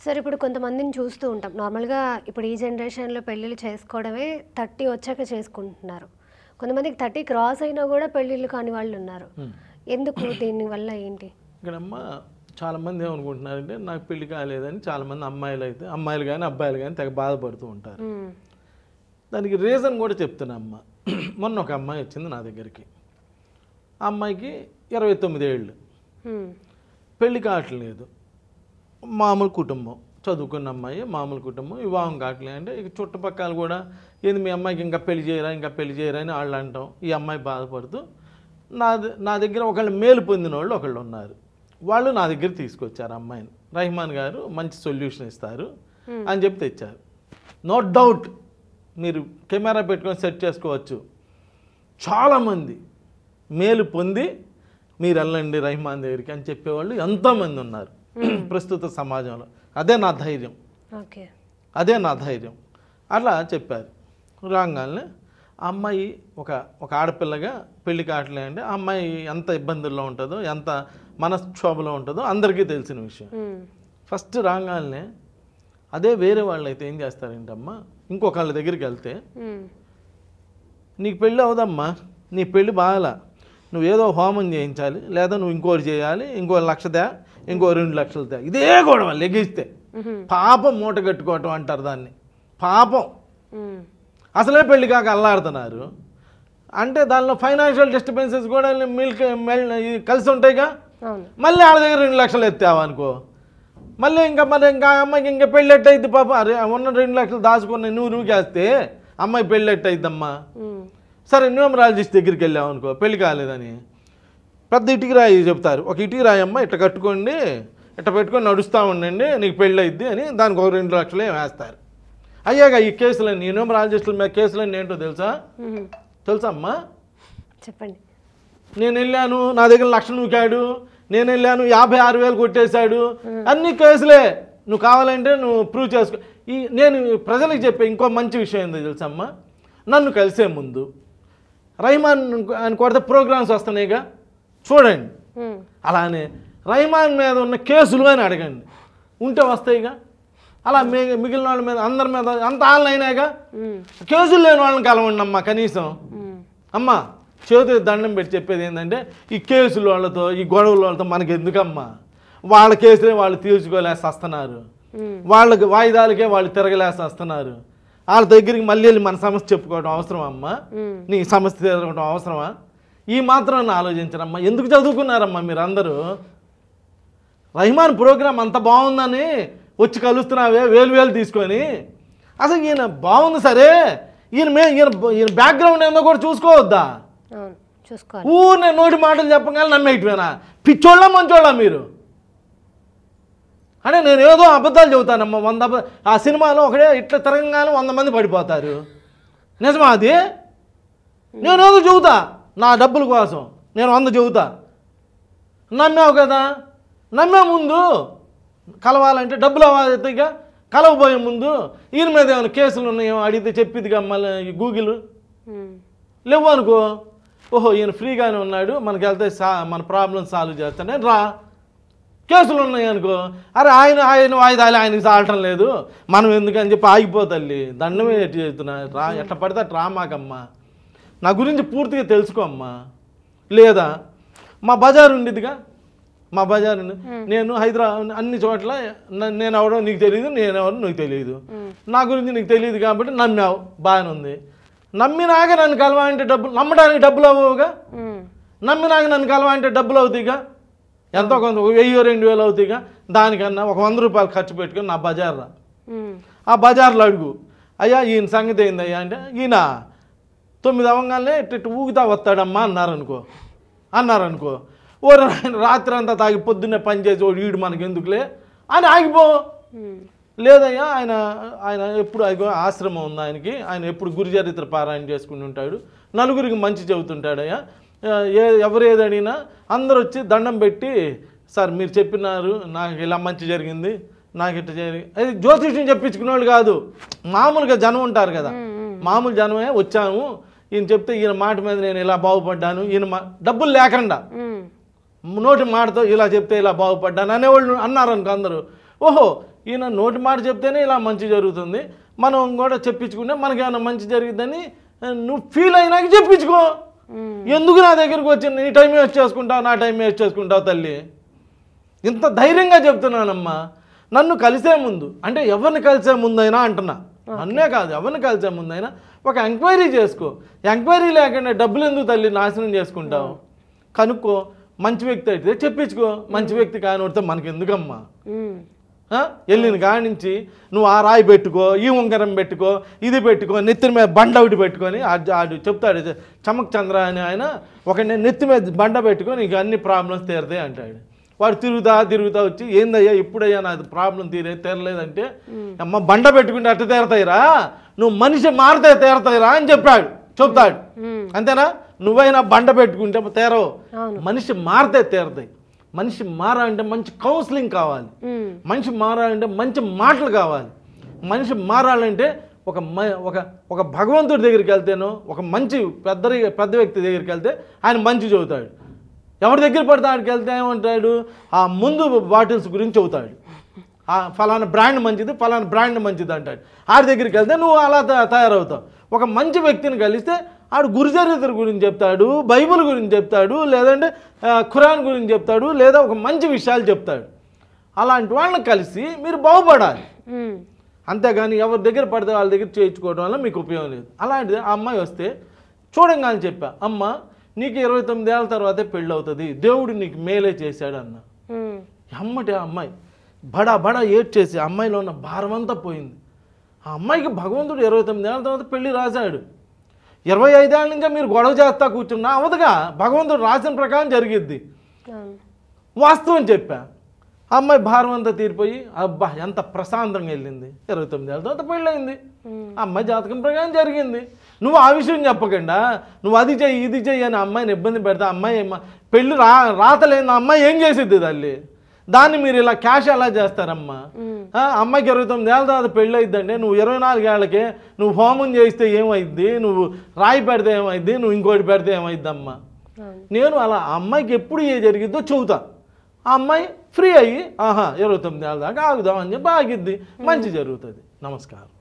సరే ఇప్పుడు కొంతమందిని చూస్తూ ఉంటాం. నార్మల్‌గా ఇప్పుడు ఈ జనరేషన్‌లో పెళ్ళిళ్ళు చేసుకోవడమే 30 వచ్చాక చేసుకుంటున్నారు. కొంతమందికి 30 క్రాస్ అయినా కూడా పెళ్ళిళ్ళు కాని వాళ్ళు ఉన్నారు. ఎందుకు? దీనివల్ల ఏంటి? ఇక్కడమ్మ చాలామంది ఏమనుకుంటున్నారంటే నాకు పెళ్లి కాలేదని చాలామంది అమ్మాయిలు కానీ అబ్బాయిలు కానీ తెగ బాధపడుతూ ఉంటారు. దానికి రీజన్ కూడా చెప్తున్నా అమ్మ. మొన్న ఒక అమ్మాయి వచ్చింది నా దగ్గరికి. ఆ అమ్మాయికి 29 ఏళ్ళు, పెళ్లి కావట్లేదు, మామూలు కుటుంబం, చదువుకున్న అమ్మాయి, మామూలు కుటుంబం, వివాహం కావట్లేదు. అంటే ఇక చుట్టుపక్కల కూడా ఏంది మీ అమ్మాయికి ఇంకా పెళ్లి చేయరా అని వాళ్ళు అంటాం. ఈ అమ్మాయి బాధపడుతూ నా దగ్గర ఒకళ్ళు మేలు పొందిన వాళ్ళు ఒకళ్ళు ఉన్నారు. వాళ్ళు నా దగ్గర తీసుకొచ్చారు అమ్మాయిని. రహమాన్ గారు మంచి సొల్యూషన్ ఇస్తారు అని చెప్పి తెచ్చారు. నో డౌట్ మీరు కెమెరా పెట్టుకొని సెట్ చేసుకోవచ్చు. చాలామంది మేలు పొంది మీరు వెళ్ళండి రహమాన్ దగ్గరికి అని చెప్పేవాళ్ళు ఎంతోమంది ఉన్నారు ప్రస్తుత సమాజంలో. అదే నా ధైర్యం. అట్లా చెప్పారు. రాగానే ఆ అమ్మాయి ఒక ఆడపిల్లగా పెళ్లి కావట్లేదు అంటే ఆ అమ్మాయి ఎంత ఇబ్బందుల్లో ఉంటుందో, ఎంత మనక్షోభలో ఉంటుందో అందరికీ తెలిసిన విషయం. ఫస్ట్ రాగానే అదే వేరే వాళ్ళు అయితే ఏం చేస్తారేంటమ్మా, ఇంకొకళ్ళ దగ్గరికి వెళ్తే నీకు పెళ్ళి అవదమ్మా, నీ పెళ్ళి బాగాలా, నువ్వేదో హోమం చేయించాలి, లేదా నువ్వు ఇంకోటి చేయాలి, ఇంకో 1 లక్ష దా, ఇంకో 2 లక్షలు దా, ఇదే గొడవ లెగిస్తే. పాపం మూట కట్టుకోవటం అంటారు దాన్ని. పాపం అసలే పెళ్లి కాక అల్లాడుతున్నారు అంటే దానిలో ఫైనాన్షియల్ డిస్టర్బెన్సెస్ కూడా కలిసి ఉంటాయిగా. మళ్ళీ ఆడ దగ్గర 2 లక్షలు ఎత్తావు అనుకో, మళ్ళీ ఇంకా అమ్మాయికి ఇంకా పెళ్ళెట్ అయింది. పాప అరే ఉన్న 2 లక్షలు దాచుకున్న నువ్వు వేస్తే అమ్మాయి పెళ్ళెట్ అయిద్దమ్మా. సరే న్యూమరాలజిస్ట్ దగ్గరికి వెళ్ళావు అనుకో, పెళ్లి కాలేదని పెద్ద ఇటుక రాయి చెప్తారు. ఒక ఇటుక రాయి అమ్మ ఇట్లా కట్టుకోండి, ఇట్లా పెట్టుకొని నడుస్తూ ఉండండి, నీకు పెళ్ళి అయిద్ది అని దానికి ఒక 2 లక్షలే వేస్తారు. అయ్యాక ఈ కేసులన్నీ న్యూమరాలజిస్టుల మీద కేసులన్నీ ఏంటో తెలుసా అమ్మా? చెప్పండి. నేను వెళ్ళాను, నా దగ్గర 1 లక్ష నూకాడు, నేను వెళ్ళాను 56,000 కొట్టేశాడు, అన్ని కేసులే. నువ్వు కావాలంటే నువ్వు ప్రూవ్ చేసుకో. నేను ప్రజలకు చెప్పే ఇంకో మంచి విషయం ఏందో తెలుసమ్మా, నన్ను కలిసే ముందు రహమాన్ అని కొడితే ప్రోగ్రామ్స్ వస్తున్నాయిగా చూడండి, అలానే రహమాన్ మీద ఉన్న కేసులు అని అడగండి, ఉంటే వస్తాయిగా. అలా మిగిలిన వాళ్ళ మీద అందరి మీద అంత అయినాయిగా. కేసులు లేని వాళ్ళని కలవండి అమ్మా కనీసం. అమ్మ చేతి దండం పెట్టి చెప్పేది ఏంటంటే ఈ కేసుల వాళ్ళతో ఈ గొడవల వాళ్ళతో మనకి ఎందుకమ్మా, వాళ్ళ కేసులే వాళ్ళు తీర్చుకోలేసి వస్తున్నారు, వాళ్ళకి వాయిదాలకే వాళ్ళు తిరగలేసి వస్తున్నారు. వాళ్ళ దగ్గరికి మళ్ళీ వెళ్ళి మన సమస్య చెప్పుకోవడం అవసరమా అమ్మా? నీ సమస్య తిరగడం అవసరమా? ఈ మాత్రం ఆలోచించరమ్మా. ఎందుకు చదువుకున్నారమ్మా మీరు అందరూ? రహమాన్ ప్రోగ్రాం అంత బాగుందని వచ్చి కలుస్తున్నావే వేలు తీసుకొని. అసలు ఈయన బాగుంది సరే, ఈయన బ్యాక్గ్రౌండ్ ఏందో కూడా చూసుకోవద్దా? నేను నోటి మాటలు చెప్పగానే నమ్మేయటమేనా? పిచ్చోళ్ళ మంచోళ్ళ మీరు? అంటే నేను ఏదో అబద్ధాలు చెబుతానమ్మా. 100 ఆ సినిమాలో ఒకడే ఇట్లా తిరగంగానే 100 మంది పడిపోతారు. నిజమా అది? నేను ఏదో చెబుతా నా డబ్బుల కోసం, నేను 100 చెబుతా. నమ్మావు కదా, నమ్మే ముందు కలవాలంటే డబ్బులు అవ్వగా కలవబోయే ముందు ఈయన మీద ఏమైనా కేసులు ఉన్నాయో అడిగితే చెప్పిద్దిగా మళ్ళీ గూగుల్. లేవు అనుకో, ఓహో ఈయన ఫ్రీగానే ఉన్నాడు, మనకి వెళ్తే మన ప్రాబ్లమ్ సాల్వ్ చేస్తానే రా. కేసులు ఉన్నాయి అనుకో, అరే ఆయన వాయిదాలు ఆయనకి సాలటం లేదు, మనం ఎందుకని చెప్పి ఆగిపోతల్లి. దండమే ఎట్టి చేస్తున్నా రా, ఎట్లా పడితే అట్లా రామాకమ్మా. నా గురించి పూర్తిగా తెలుసుకో అమ్మా. లేదా మా బజార్ ఉండిద్దిగా, మా బజార్ నేను హైదరాబాద్ అన్ని చోట్ల నేను ఎవడో నీకు తెలియదు, నేను ఎవరో నీకు తెలియదు, నా గురించి నీకు తెలియదు కాబట్టి నమ్మావు, బాగానే ఉంది. నమ్మినాక నన్ను కలవాలంటే డబ్బులు, నమ్మడానికి డబ్బులు అవ్వవుగా. నమ్మినాక నన్ను కలవాలంటే డబ్బులు అవుతాయిగా, ఎంతో కొంత 1000-2000 అవుతాయిగా. దానికన్నా ఒక 100 రూపాయలు ఖర్చు పెట్టుకొని నా బజార్ రా, ఆ బజార్లో అడుగు, అయ్యా ఈయన సంగతి ఏందయ్యా అంటే, ఈయన 9 అవ్వగానే ఇటు ఊగుతా వస్తాడమ్మా అన్నారనుకో, ఓ రాత్రి అంతా తాగి పొద్దున్నే పనిచేసి ఓ వీడు మనకి ఎందుకులే అని ఆగిపో. లేదయ్యా ఆయన ఎప్పుడు ఆశ్రమం ఉంది ఆయనకి, ఆయన ఎప్పుడు గురుచరిత్ర పారాయణ చేసుకుని ఉంటాడు, నలుగురికి మంచి చెబుతుంటాడయ్యా, ఎవరు ఏదడిగినా అందరు వచ్చి దండం పెట్టి సార్ మీరు చెప్పినారు నాకు ఇలా మంచి జరిగింది, నాకు ఇట్లా జరిగింది. అది జ్యోతిష్యం చెప్పించుకునే వాళ్ళు కాదు, మామూలుగా జనం ఉంటారు కదా, మామూలు జనమే వచ్చాము, ఈయన చెప్తే ఈయన మాట మీద నేను ఇలా బాగుపడ్డాను, ఈయన డబ్బులు లేకుండా నోటి మాటతో ఇలా చెప్తే ఇలా బాగుపడ్డాను అనేవాళ్ళు అన్నారనుకో అందరూ, ఓహో ఈయన నోటి మాట చెప్తేనే ఇలా మంచి జరుగుతుంది, మనం కూడా చెప్పించుకుంటే మనకేమైనా మంచి జరిగిద్దని నువ్వు ఫీల్ అయినాక చెప్పించుకో. ఎందుకు నా దగ్గరికి వచ్చి నీ టైం వేస్ట్ చేసుకుంటావు, నా టైం వేస్ట్ చేసుకుంటావు తల్లి? ఇంత ధైర్యంగా చెప్తున్నానమ్మా. నన్ను కలిసే ముందు అంటే ఎవరిని కలిసే ముందైనా అంటున్నా, నన్నే కాదు ఎవరిని కలిసే ముందైనా ఒక ఎంక్వైరీ చేసుకో. ఎంక్వైరీ లేకుండా డబ్బులు ఎందుకు తల్లి నాశనం చేసుకుంటావు? కనుక్కో. మంచి వ్యక్తి అయితే చెప్పించుకో, మంచి వ్యక్తి కానిడితే మనకి ఎందుకమ్మా? వెళ్ళిన కాడి నుంచి నువ్వు ఆ రాయి పెట్టుకో, ఈ ఉంగరం పెట్టుకో, ఇది పెట్టుకో, నెత్తిన మీద బండ ఒకటి పెట్టుకొని ఆడు చెప్తాడు చమక్ చంద్ర అని ఆయన, ఒక నెత్తి మీద బండ పెట్టుకొని నీకు అన్ని ప్రాబ్లమ్స్ తీరుతాయి అంటాడు. వాడు తిరుగుతా వచ్చి ఏందయ్యా ఇప్పుడయ్యా నాది ప్రాబ్లం తీరలేదంటే, అమ్మ బండ పెట్టుకుంటే అట్ట తీరతాయిరా, నువ్వు మనిషి మారితే తీరతాయిరా అని చెప్తాడు. అంతేనా? నువ్వైనా బండ పెట్టుకుంటే తీరవు, మనిషి మారితే తీరతాయి. మనిషి మారాలంటే మంచి కౌన్సిలింగ్ కావాలి, మనిషి మారాలంటే మంచి మాటలు కావాలి, మనిషి మారాలంటే ఒక భగవంతుడి దగ్గరికి వెళ్తేనో ఒక మంచి పెద్ద వ్యక్తి దగ్గరికి వెళ్తే ఆయన మంచి చెబుతాడు. ఎవరి దగ్గర పడితే ఆడికి వెళ్తే ఏమంటాడు, ఆ ముందు బాటిల్స్ గురించి చెబుతాడు, ఫలానా బ్రాండ్ మంచిది, ఫలానా బ్రాండ్ మంచిది అంటాడు. ఆడి దగ్గరికి వెళ్తే నువ్వు అలా తయారవుతావు. ఒక మంచి వ్యక్తిని కలిస్తే ఆడు గురుచరిత్ర గురించి చెప్తాడు, బైబిల్ గురించి చెప్తాడు, లేదంటే ఖురాన్ గురించి చెప్తాడు, లేదా ఒక మంచి విషయాలు చెప్తాడు. అలాంటి వాళ్ళని కలిసి మీరు బాగుపడాలి. అంతేగాని ఎవరి దగ్గర పడితే వాళ్ళ దగ్గర చేయించుకోవడం వల్ల మీకు ఉపయోగం లేదు. అలాంటిది ఆ అమ్మాయి వస్తే చూడంగానే చెప్పా, అమ్మ నీకు 29 ఏళ్ళ తర్వాతే పెళ్ళి అవుతుంది, దేవుడు నీకు మేలే చేశాడు అన్న. అమ్మటి ఆ అమ్మాయి బడా ఏడ్చేసి అమ్మాయిలో ఉన్న భారం అంతా పోయింది. ఆ అమ్మాయికి భగవంతుడు 29 ఏళ్ళ తర్వాత పెళ్ళి రాశాడు. 25 ఏళ్ళ నుంచి మీరు గొడవ చేస్తా కూర్చున్నా అవదుగా, భగవంతుడు రాసిన ప్రకారం జరిగిద్ది. వాస్తవం చెప్పా. ఆ అమ్మాయి భారం అంతా తీరిపోయి అబ్బా ఎంత ప్రశాంతంగా వెళ్ళింది. 29 ఏళ్ళ తర్వాత పెళ్ళయింది. ఆ అమ్మాయి జాతకం ప్రకారం జరిగింది. నువ్వు ఆ విషయం చెప్పకుండా నువ్వు అది చెయ్యి ఇది చెయ్యి అని అమ్మాయిని ఇబ్బంది పెడతా, అమ్మాయి పెళ్ళి రాతలేని అమ్మాయి ఏం చేసిద్ది తల్లి? దాన్ని మీరు ఇలా క్యాష్ ఎలా చేస్తారమ్మా? అమ్మాయికి 29 ఏళ్ళ తర్వాత పెళ్ళి అయిద్దంటే నువ్వు 24 ఏళ్ళకే నువ్వు హోమం చేస్తే ఏమైద్ది, నువ్వు రాయి పెడితే ఏమైద్ది, నువ్వు ఇంకోటి పెడితే ఏమైద్దమ్మా? నేను అలా అమ్మాయికి ఎప్పుడు ఏ జరిగిద్దో చెబుతా. ఆ అమ్మాయి ఫ్రీ అయ్యి 29 ఏళ్ళ దాకా ఆగుదాం అని చెప్పి ఆగిద్ది, మంచి జరుగుతుంది. నమస్కారం.